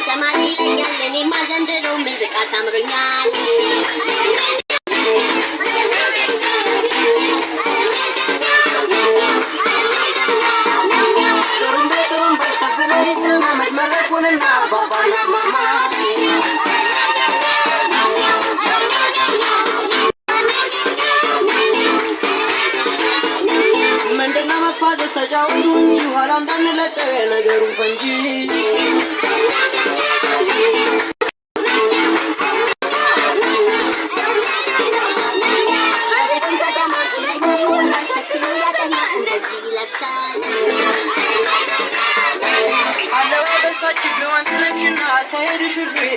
ተማሪ ይለኛል እኔማ ዘንድሮ ምርቃት አምሮኛል ምንድነው መፋዘዝ ተጫወቱ እንጂ ኋላ እንዳንለቀቅ ነገሩን ፈንጂ አለባበሳችሁ ቢሆን ትለሽና አካሄዱ ሽሬ